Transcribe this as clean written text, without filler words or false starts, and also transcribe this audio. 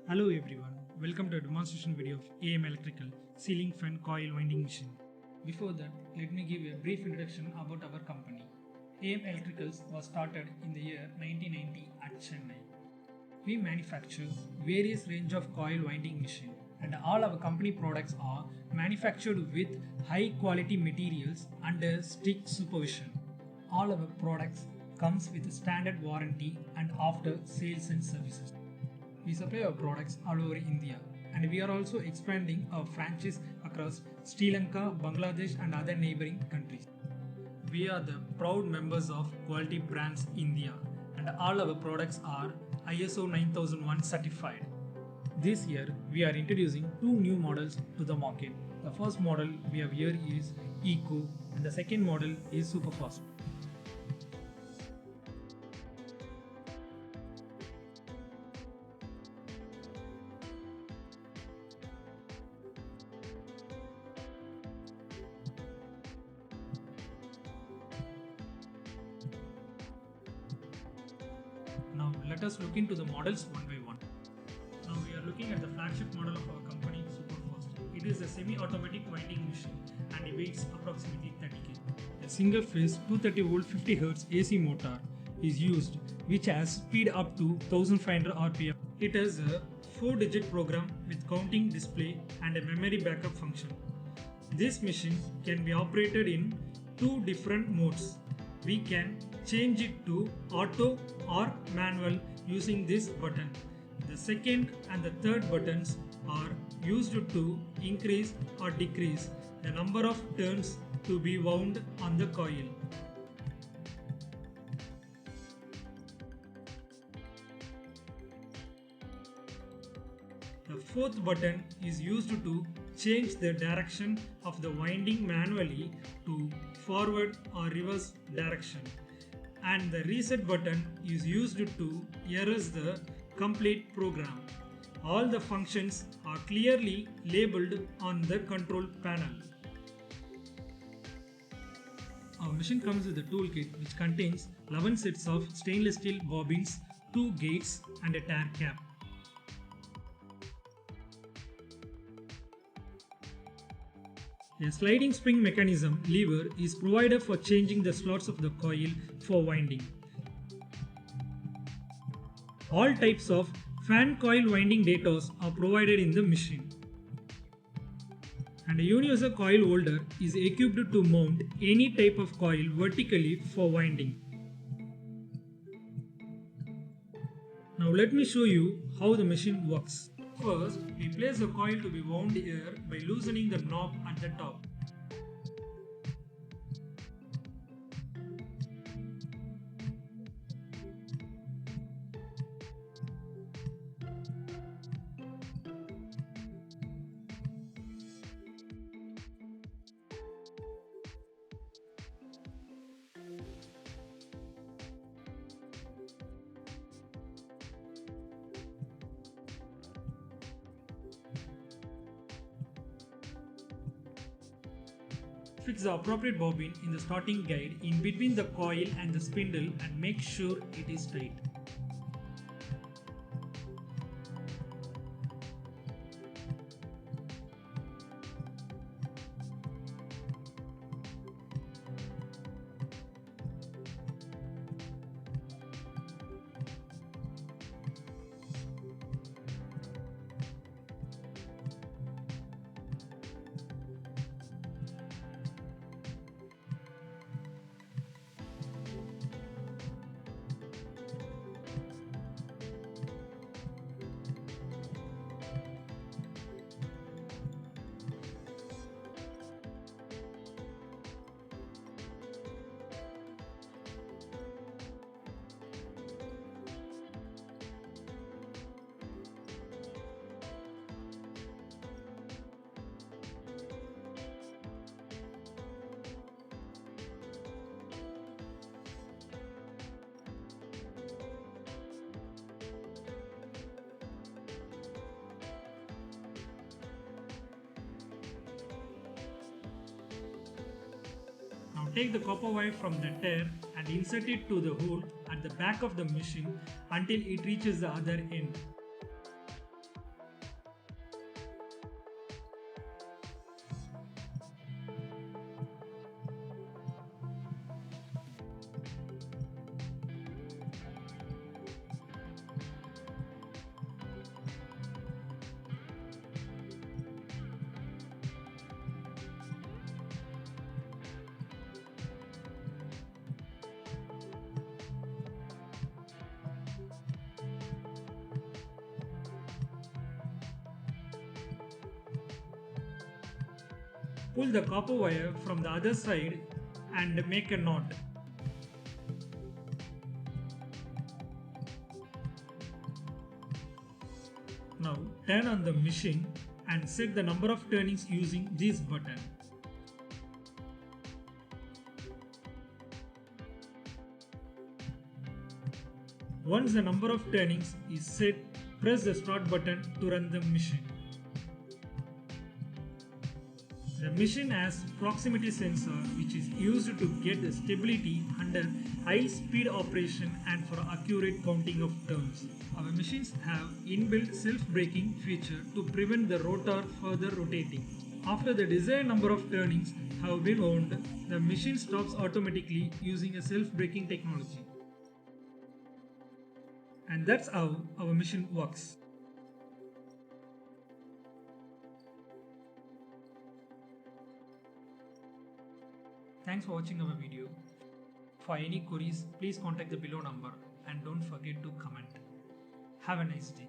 Hello everyone, welcome to a demonstration video of AM Electrical Ceiling Fan Coil Winding Machine. Before that, let me give a brief introduction about our company. AM Electricals was started in the year 1990 at Chennai. We manufacture various range of coil winding machine and all our company products are manufactured with high quality materials under strict supervision. All our products comes with a standard warranty and after sales and services. We supply our products all over India and we are also expanding our franchise across Sri Lanka, Bangladesh and other neighboring countries. We are the proud members of Quality Brands India and all our products are ISO 9001 certified. This year we are introducing two new models to the market. The first model we have here is Eco and the second model is Superfast. Now let us look into the models one by one. Now we are looking at the flagship model of our company, Superfast. It is a semi-automatic winding machine and it weighs approximately 30 kg. A single phase 230 volt 50 Hz AC motor is used which has speed up to 1500 rpm. It has a 4-digit program with counting display and a memory backup function. This machine can be operated in two different modes. We can change it to auto or manual using this button. The second and the third buttons are used to increase or decrease the number of turns to be wound on the coil. The fourth button is used to change the direction of the winding manually to forward or reverse direction, and the reset button is used to erase the complete program. All the functions are clearly labeled on the control panel. Our machine comes with a toolkit which contains 11 sets of stainless steel bobbins, 2 gates and a tare cap. A sliding spring mechanism lever is provided for changing the slots of the coil for winding. All types of fan coil winding datas are provided in the machine. And a universal coil holder is equipped to mount any type of coil vertically for winding. Now let me show you how the machine works. First, we place the coil to be wound here by loosening the knob at the top. Fix the appropriate bobbin in the starting guide in between the coil and the spindle and make sure it is tight. Now take the copper wire from the tare and insert it to the hole at the back of the machine until it reaches the other end. Pull the copper wire from the other side and make a knot. Now turn on the machine and set the number of turnings using this button. Once the number of turnings is set, press the start button to run the machine. The machine has proximity sensor which is used to get the stability under high speed operation and for accurate counting of turns. Our machines have inbuilt self-braking feature to prevent the rotor further rotating. After the desired number of turnings have been earned, the machine stops automatically using a self-braking technology. And that's how our machine works. Thanks for watching our video. For any queries, please contact the below number and don't forget to comment. Have a nice day.